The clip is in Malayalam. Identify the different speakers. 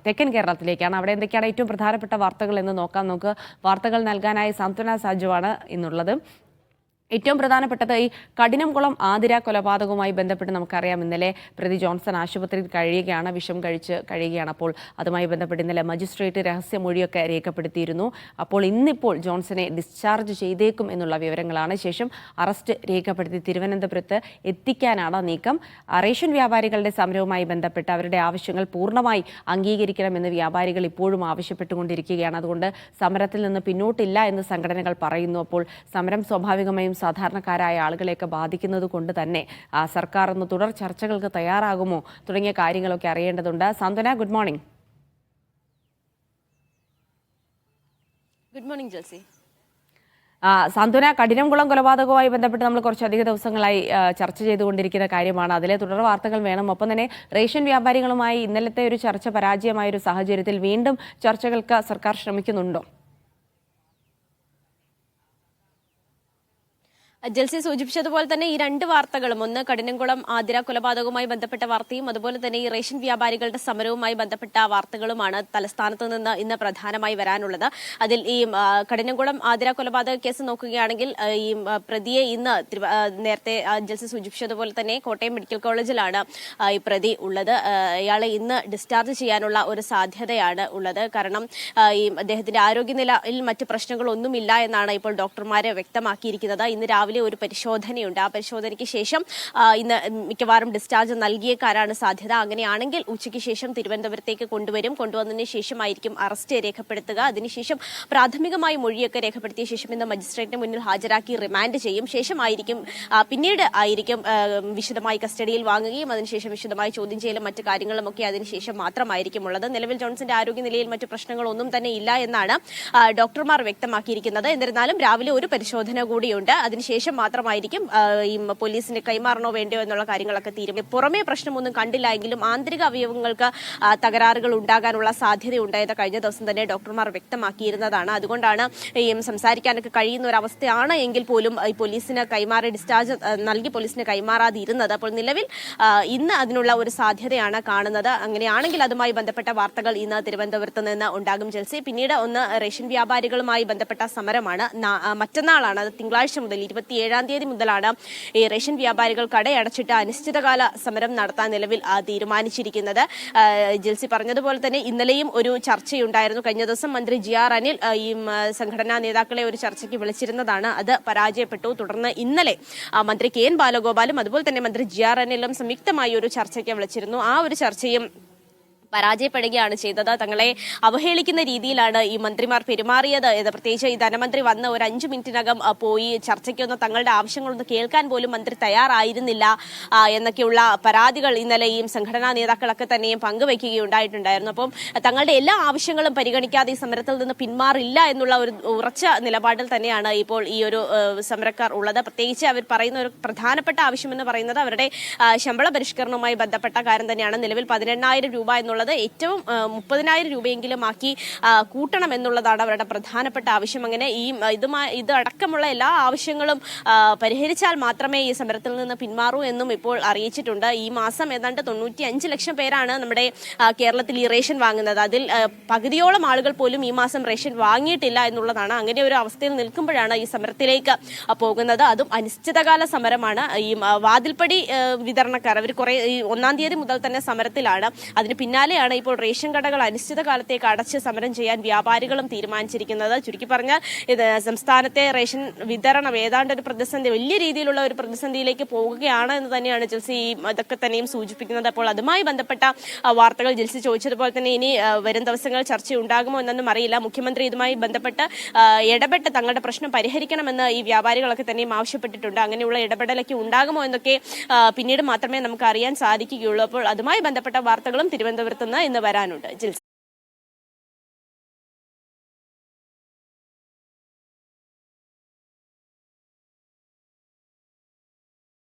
Speaker 1: തെക്കൻ കേരളത്തിലേക്കാണ്. അവിടെ എന്തൊക്കെയാണ് ഏറ്റവും പ്രധാനപ്പെട്ട വാർത്തകൾ എന്ന് നോക്കാം. നമുക്ക് വാർത്തകൾ നൽകാനായി സാന്ത്വന സാജുവാണ് ഇന്നുള്ളത്. ഏറ്റവും പ്രധാനപ്പെട്ടത് ഈ കഠിനംകുളം ആതിര കൊലപാതകവുമായി ബന്ധപ്പെട്ട് നമുക്കറിയാം, ഇന്നലെ പ്രതി ജോൺസൺ ആശുപത്രിയിൽ കഴിയുകയാണ്, വിഷം കഴിച്ച് കഴിയുകയാണ്. അപ്പോൾ അതുമായി ബന്ധപ്പെട്ട് ഇന്നലെ മജിസ്ട്രേറ്റ് രഹസ്യമൊഴിയൊക്കെ രേഖപ്പെടുത്തിയിരുന്നു. അപ്പോൾ ഇന്നിപ്പോൾ ജോൺസനെ ഡിസ്ചാർജ് ചെയ്തേക്കും എന്നുള്ള വിവരങ്ങളാണ്. ശേഷം അറസ്റ്റ് രേഖപ്പെടുത്തി തിരുവനന്തപുരത്ത് എത്തിക്കാനാണ് നീക്കം. റേഷൻ വ്യാപാരികളുടെ സമരവുമായി ബന്ധപ്പെട്ട് അവരുടെ ആവശ്യങ്ങൾ പൂർണ്ണമായി അംഗീകരിക്കണമെന്ന് വ്യാപാരികൾ ഇപ്പോഴും ആവശ്യപ്പെട്ടുകൊണ്ടിരിക്കുകയാണ്. അതുകൊണ്ട് സമരത്തിൽ നിന്ന് പിന്നോട്ടില്ല എന്ന് സംഘടനകൾ പറയുന്നു. അപ്പോൾ സമരം സ്വാഭാവികമായും സാധാരണക്കാരായ ആളുകളെയൊക്കെ ബാധിക്കുന്നത് കൊണ്ട് തന്നെ സർക്കാർ ഒന്ന് തുടർ ചർച്ചകൾക്ക് തയ്യാറാകുമോ തുടങ്ങിയ കാര്യങ്ങളൊക്കെ അറിയേണ്ടതുണ്ട്. സാന്ത്വന, ഗുഡ് മോർണിംഗ്.
Speaker 2: Good morning ജൽസി.
Speaker 1: സാന്ത്വന, കഠിനംകുളം കൊലപാതകവുമായി ബന്ധപ്പെട്ട് നമ്മൾ കുറച്ചധിക ദിവസങ്ങളായി ചർച്ച ചെയ്തുകൊണ്ടിരിക്കുന്ന കാര്യമാണ്. അതിലെ തുടർ വാർത്തകൾ വേണം. ഒപ്പം തന്നെ റേഷൻ വ്യാപാരികളുമായി ഇന്നലത്തെ ഒരു ചർച്ച പരാജയമായ ഒരു സാഹചര്യത്തിൽ വീണ്ടും ചർച്ചകൾക്ക് സർക്കാർ ശ്രമിക്കുന്നുണ്ടോ?
Speaker 2: ജൽസി സൂചിപ്പിച്ചതുപോലെ തന്നെ ഈ രണ്ട് വാർത്തകളും, ഒന്ന് കഠിനംകുളം ആതിര കൊലപാതകവുമായി ബന്ധപ്പെട്ട വാർത്തയും അതുപോലെ തന്നെ ഈ റേഷൻ വ്യാപാരികളുടെ സമരവുമായി ബന്ധപ്പെട്ട വാർത്തകളുമാണ് തലസ്ഥാനത്ത് നിന്ന് ഇന്ന് പ്രധാനമായി വരാനുള്ളത്. അതിൽ ഈ കഠിനംകുളം ആതിര കൊലപാതക കേസ് നോക്കുകയാണെങ്കിൽ ഈ പ്രതിയെ ഇന്ന് നേരത്തെ ജൽസി സൂചിപ്പിച്ചതുപോലെ തന്നെ കോട്ടയം മെഡിക്കൽ കോളേജിലാണ് ഈ പ്രതി ഉള്ളത്. ഇയാളെ ഇന്ന് ഡിസ്ചാർജ് ചെയ്യാനുള്ള ഒരു സാധ്യതയാണ് ഉള്ളത്. കാരണം ഈ അദ്ദേഹത്തിന്റെ ആരോഗ്യനിലയിൽ മറ്റ് പ്രശ്നങ്ങളൊന്നുമില്ല എന്നാണ് ഇപ്പോൾ ഡോക്ടർമാരെ വ്യക്തമാക്കിയിരിക്കുന്നത്. ഇന്ന് രാവിലെ ഒരു പരിശോധനയുണ്ട്. ആ പരിശോധനയ്ക്ക് ശേഷം ഇന്ന് മിക്കവാറും ഡിസ്ചാർജ് നൽകിയേക്കാനാണ് സാധ്യത. അങ്ങനെയാണെങ്കിൽ ഉച്ചയ്ക്ക് ശേഷം തിരുവനന്തപുരത്തേക്ക് കൊണ്ടുവന്നതിന് ശേഷമായിരിക്കും അറസ്റ്റ് രേഖപ്പെടുത്തുക. അതിനുശേഷം പ്രാഥമികമായി മൊഴിയൊക്കെ രേഖപ്പെടുത്തിയ ശേഷം ഇന്ന് മജിസ്ട്രേറ്റിന് മുന്നിൽ ഹാജരാക്കി റിമാൻഡ് ചെയ്യും. ശേഷമായിരിക്കും പിന്നീട് ആയിരിക്കും വിശദമായി കസ്റ്റഡിയിൽ വാങ്ങുകയും അതിനുശേഷം വിശദമായി ചോദ്യം ചെയ്യലും മറ്റു കാര്യങ്ങളുമൊക്കെ അതിനുശേഷം മാത്രമായിരിക്കും ഉള്ളത്. നിലവിൽ ജോൺസന്റെ ആരോഗ്യനിലയിൽ മറ്റു പ്രശ്നങ്ങളൊന്നും തന്നെ ഇല്ല എന്നാണ് ഡോക്ടർമാർ വ്യക്തമാക്കിയിരിക്കുന്നത്. എന്നിരുന്നാലും രാവിലെ ഒരു പരിശോധന കൂടിയുണ്ട്. അതിനുശേഷം മാത്രമായിരിക്കും ഈ പോലീസിന് കൈമാറണോ വേണ്ടയോ എന്നുള്ള കാര്യങ്ങളൊക്കെ തീരുമാനം. പുറമേ പ്രശ്നമൊന്നും കണ്ടില്ല എങ്കിലും ആന്തരിക അവയവങ്ങൾക്ക് തകരാറുകൾ ഉണ്ടാകാനുള്ള സാധ്യതയുണ്ടായത് കഴിഞ്ഞ ദിവസം തന്നെ ഡോക്ടർമാർ വ്യക്തമാക്കിയിരുന്നതാണ്. അതുകൊണ്ടാണ് ഈ സംസാരിക്കാനൊക്കെ കഴിയുന്ന ഒരു അവസ്ഥയാണ് എങ്കിൽ പോലും ഈ പോലീസിന് ഡിസ്ചാർജ് നൽകി പോലീസിന് കൈമാറാതിരുന്നത്. അപ്പോൾ നിലവിൽ ഇന്ന് അതിനുള്ള ഒരു സാധ്യതയാണ് കാണുന്നത്. അങ്ങനെയാണെങ്കിൽ അതുമായി ബന്ധപ്പെട്ട വാർത്തകൾ ഇന്ന് തിരുവനന്തപുരത്ത് നിന്ന് ഉണ്ടാകും ജൽസി. പിന്നീട് ഒന്ന് റേഷൻ വ്യാപാരികളുമായി ബന്ധപ്പെട്ട സമരമാണ്. മറ്റന്നാളാണ്, തിങ്കളാഴ്ച മുതൽ 27-ാം തീയതി മുതലാണ് ഈ റേഷൻ വ്യാപാരികൾ കടയടച്ചിട്ട് അനിശ്ചിതകാല സമരം നടത്താൻ നിലവിൽ തീരുമാനിച്ചിരിക്കുന്നത്. ജൽസി പറഞ്ഞതുപോലെ തന്നെ ഇന്നലെയും ഒരു ചർച്ചയുണ്ടായിരുന്നു. കഴിഞ്ഞ ദിവസം മന്ത്രി GR അനിൽ ഈ സംഘടനാ നേതാക്കളെ ഒരു ചർച്ചയ്ക്ക് വിളിച്ചിരുന്നതാണ്. അത് പരാജയപ്പെട്ടു. തുടർന്ന് ഇന്നലെ മന്ത്രി KN ബാലഗോപാലും അതുപോലെ തന്നെ മന്ത്രി GR അനിലും സംയുക്തമായി ഒരു ചർച്ചയ്ക്ക് വിളിച്ചിരുന്നു. ആ ഒരു ചർച്ചയും പരാജയപ്പെടുകയാണ് ചെയ്തത്. തങ്ങളെ അവഹേളിക്കുന്ന രീതിയിലാണ് ഈ മന്ത്രിമാർ പെരുമാറിയത്. പ്രത്യേകിച്ച് ഈ ധനമന്ത്രി വന്ന് ഒരു 5 മിനിറ്റിനകം പോയി ചർച്ചയ്ക്കൊന്ന് തങ്ങളുടെ ആവശ്യങ്ങളൊന്ന് കേൾക്കാൻ പോലും മന്ത്രി തയ്യാറായിരുന്നില്ല എന്നൊക്കെയുള്ള പരാതികൾ ഇന്നലെ ഈ സംഘടനാ നേതാക്കളൊക്കെ തന്നെയും പങ്കുവയ്ക്കുകയുണ്ടായിട്ടുണ്ടായിരുന്നു. അപ്പം തങ്ങളുടെ എല്ലാ ആവശ്യങ്ങളും പരിഗണിക്കാതെ ഈ സമരത്തിൽ നിന്ന് പിന്മാറില്ല എന്നുള്ള ഒരു ഉറച്ച നിലപാടിൽ തന്നെയാണ് ഇപ്പോൾ ഈ ഒരു സമരക്കാർ ഉള്ളത്. പ്രത്യേകിച്ച് അവർ പറയുന്ന ഒരു പ്രധാനപ്പെട്ട ആവശ്യമെന്ന് പറയുന്നത് അവരുടെ ശമ്പള പരിഷ്കരണവുമായി ബന്ധപ്പെട്ട കാര്യം തന്നെയാണ്. നിലവിൽ 18,000 രൂപ എന്നുള്ളത് ഏറ്റവും 30,000 രൂപയെങ്കിലും ആക്കി കൂട്ടണം എന്നുള്ളതാണ് അവരുടെ പ്രധാനപ്പെട്ട ആവശ്യം. അങ്ങനെ ഇത് അടക്കമുള്ള എല്ലാ ആവശ്യങ്ങളും പരിഹരിച്ചാൽ മാത്രമേ ഈ സമരത്തിൽ നിന്ന് പിന്മാറൂ എന്നും ഇപ്പോൾ അറിയിച്ചിട്ടുണ്ട്. ഈ മാസം ഏതാണ്ട് 95 ലക്ഷം പേരാണ് നമ്മുടെ കേരളത്തിൽ ഈ റേഷൻ വാങ്ങുന്നത്. അതിൽ പകുതിയോളം ആളുകൾ പോലും ഈ മാസം റേഷൻ വാങ്ങിയിട്ടില്ല എന്നുള്ളതാണ്. അങ്ങനെ ഒരു അവസ്ഥയിൽ നിൽക്കുമ്പോഴാണ് ഈ സമരത്തിലേക്ക് പോകുന്നത്. അതും അനിശ്ചിതകാല സമരമാണ്. ഈ വാതിൽപ്പടി വിതരണക്കാർ അവർ കുറെ 1-ാം തീയതി മുതൽ തന്നെ സമരത്തിലാണ്. അതിന് പിന്നാലെയാണ് ഇപ്പോൾ റേഷൻ കടകൾ അനിശ്ചിതകാലത്തേക്ക് അടച്ച് സമരം ചെയ്യാൻ വ്യാപാരികളും തീരുമാനിച്ചിരിക്കുന്നത്. ചുരുക്കി പറഞ്ഞാൽ ഇത് സംസ്ഥാനത്തെ റേഷൻ വിതരണം ഏതാണ്ട് ഒരു പ്രതിസന്ധി, വലിയ രീതിയിലുള്ള ഒരു പ്രതിസന്ധിയിലേക്ക് പോകുകയാണ് എന്ന് തന്നെയാണ് ജൽസി ഇതൊക്കെ തന്നെയും സൂചിപ്പിക്കുന്നത്. അപ്പോൾ അതുമായി ബന്ധപ്പെട്ട വാർത്തകൾ ജൽസി ചോദിച്ചതുപോലെ തന്നെ ഇനി വരും ദിവസങ്ങളിൽ ചർച്ചയുണ്ടാകുമോ എന്നൊന്നും അറിയില്ല. മുഖ്യമന്ത്രി ഇതുമായി ബന്ധപ്പെട്ട് ഇടപെട്ട് തങ്ങളുടെ പ്രശ്നം പരിഹരിക്കണമെന്ന് ഈ വ്യാപാരികളൊക്കെ തന്നെയും ആവശ്യപ്പെട്ടിട്ടുണ്ട്. അങ്ങനെയുള്ള ഇടപെടലൊക്കെ ഉണ്ടാകുമോ എന്നൊക്കെ പിന്നീട് മാത്രമേ നമുക്ക് അറിയാൻ സാധിക്കുകയുള്ളൂ. അപ്പോൾ അതുമായി ബന്ധപ്പെട്ട വാർത്തകളും തിരുവനന്തപുരത്ത് നിന്ന് ഇന്ന് വരാനുണ്ട്.